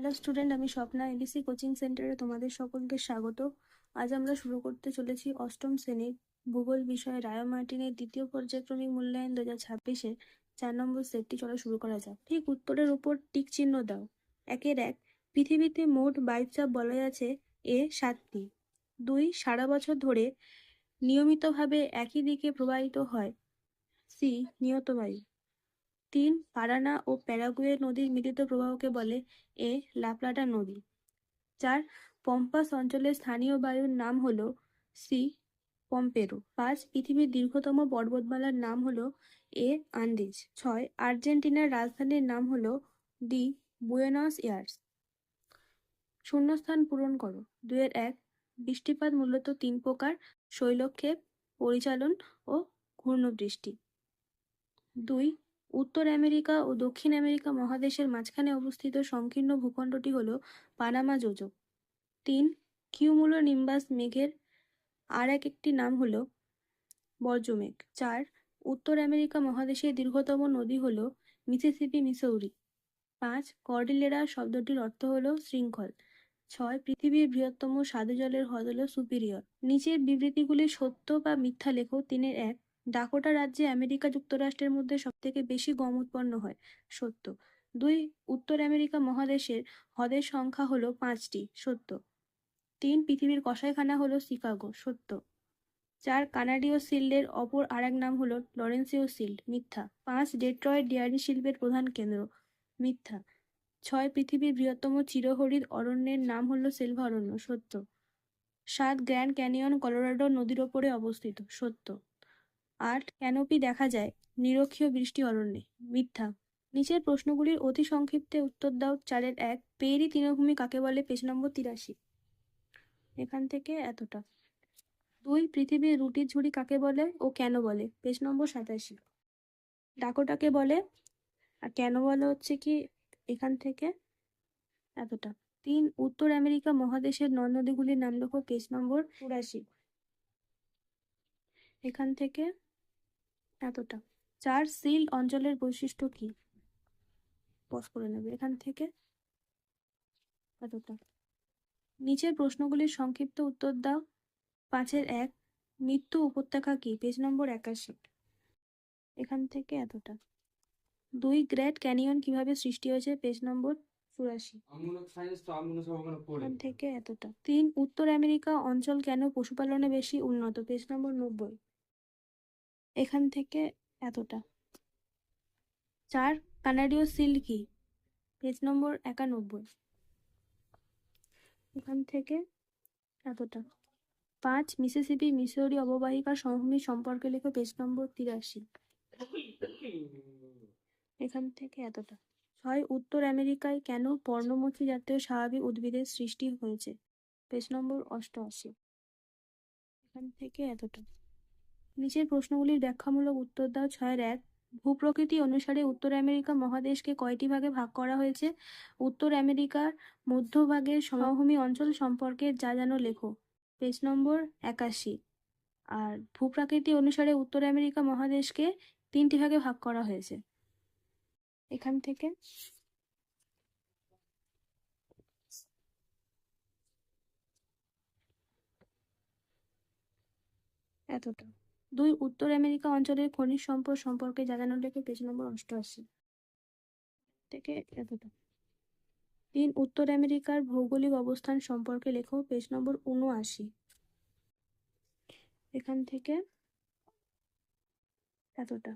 Hello student, আমি Swapna ABC coaching সেন্টারে তোমাদের সকলকে স্বাগত। আজ আমরা শুরু করতে চলেছি অষ্টম শ্রেণীর ভূগোল বিষয়ে রায় মার্টিনের দ্বিতীয় পর্যায়ক্রমিক মূল্যায়ন 2026-এর 4 নম্বর সেটটি। চলো শুরু করা যাক। ঠিক উত্তরের উপর টিক চিহ্ন দাও। 1 পৃথিবীতে মোট বায়ুচাপ বলয় আছে এ 7টি। 2 সারা বছর ধরে নিয়মিতভাবে একই দিকে প্রবাহিত হয় সি নিয়ত বায়ু। 3 পারানা ও প্যারাগুয়ে নদীর মিলিত প্রবাহকে বলে এ লাপ্লাটা নদী। 4 পম্পাস অঞ্চলের স্থানীয় বায়ুর নাম হলো সি পম্পেরো। 5 পৃথিবীর দীর্ঘতম পর্বতমালার নাম হলো এ আন্দিজ। 6 আর্জেন্টিনার রাজধানীর নাম হলো ডি বুয়েনস এয়ার্স। শূন্যস্থান পূরণ করো। 2-1 বৃষ্টিপাত মূলত 3 প্রকার: শৈলক্ষেপ, পরিচালন ও ঘূর্ণবৃষ্টি। 2 উত্তর আমেরিকা ও দক্ষিণ আমেরিকা মহাদেশের মাঝখানে অবস্থিত সংকীর্ণ ভূখণ্ডটি হল পানামা যোজক। 3 কিউমুলোনিম্বাস মেঘের আর একটি নাম হল বর্জ্যমেঘ। 4 উত্তর আমেরিকা মহাদেশের দীর্ঘতম নদী হল মিসিসিপি মিসৌরি। 5 কর্ডিলেরা শব্দটির অর্থ হল শৃঙ্খল। 6 পৃথিবীর বৃহত্তম স্বাদু জলের হ্রদ হল সুপিরিয়র। নিচের বিবৃতিগুলি সত্য বা মিথ্যা লেখো। 3-1 ডাকোটা রাজ্যে আমেরিকা যুক্তরাষ্ট্রের মধ্যে সবথেকে বেশি গম উৎপন্ন হয়। সত্য। 2 উত্তর আমেরিকা মহাদেশের হ্রদের সংখ্যা হলো 5টি। সত্য। 3 পৃথিবীর কসাইখানা হলো শিকাগো। সত্য। 4 কানাডীয় শিল্ডের অপর আরেক নাম হলো লরেন্সীয় শিল্ড। মিথ্যা। 5 ডেট্রয়েট ডেয়ারি শিল্পের প্রধান কেন্দ্র। মিথ্যা। 6 পৃথিবীর বৃহত্তম চিরহরিৎ অরণ্যের নাম হলো সেলভা অরণ্য। সত্য। 7 গ্র্যান্ড ক্যানিয়ন কলোরাডো নদীর ওপরে অবস্থিত। সত্য। 8 ক্যানোপি দেখা যায় নিরক্ষীয় বৃষ্টি অরণ্যে। মিথ্যা। নিচের প্রশ্নগুলির অতি সংক্ষিপ্তে উত্তর দাও। 4-1 পেরি তৃণভূমি কাকে বলে? পেজ নম্বর 83। এখান থেকে এতটা। 2 পৃথিবীর রুটির ঝুড়ি কাকে বলে ও কেন বলে? পেজ নম্বর 87। ডাকোটাকে বলে আর কেন বলে হচ্ছে কি এখান থেকে এতটা। 3 উত্তর আমেরিকা মহাদেশের নদ নদীগুলির নাম লেখো। পেজ নম্বর 84। এখান থেকে এতটা। 4 সিল অঞ্চলের বৈশিষ্ট্য কি? পজ করে নেবে। এখান থেকে এতটা। নিচের প্রশ্নগুলির সংক্ষিপ্ত উত্তর দাও। 5-1 মৃত্যু উপত্যকা কি? পেজ নম্বর 81। এখান থেকে এতটা। 2 গ্রেট ক্যানিয়ন কিভাবে সৃষ্টি হয়েছে? পেজ নম্বর 84। এখান থেকে এতটা। 3 উত্তর আমেরিকা অঞ্চল কেন পশুপালনে বেশি উন্নত? পেজ নম্বর 90। এখান থেকে এতটা। 4 কানাডীয় শিল্ড কি? পেজ নম্বর 91। এখান থেকে এতটা। 5 মিসিসিপি মিসৌরি অববাহিকার সমভূমি সম্পর্কে লেখো। পেজ নম্বর 83। এখান থেকে এতটা। 6 উত্তর আমেরিকায় কেন পর্ণমোচী জাতীয় স্বাভাবিক উদ্ভিদের সৃষ্টি হয়েছে? পেজ নম্বর 88। এখান থেকে এতটা। নিচের প্রশ্নগুলির ব্যাখ্যামূলক উত্তর দাও। 6-1 ভূপ্রকৃতি অনুসারে উত্তর আমেরিকা মহাদেশকে কয়টি ভাগে ভাগ করা হয়েছে? উত্তর আমেরিকার মধ্যভাগের সমভূমি অঞ্চল সম্পর্কে যা জানো লেখো। পেজ নম্বর 81। আর ভূপ্রাকৃতি অনুসারে উত্তর আমেরিকা মহাদেশকে 3টি ভাগে ভাগ করা হয়েছে। এখান থেকে এতটা। 2 উত্তর আমেরিকা অঞ্চলের খনিজ সম্পদ সম্পর্কে যা জানো লেখো। পেজ নম্বর 88 থেকে এতটা। 3 উত্তর আমেরিকার ভৌগোলিক অবস্থান সম্পর্কে লেখো। পেজ নম্বর 79। এখান থেকে এতটা।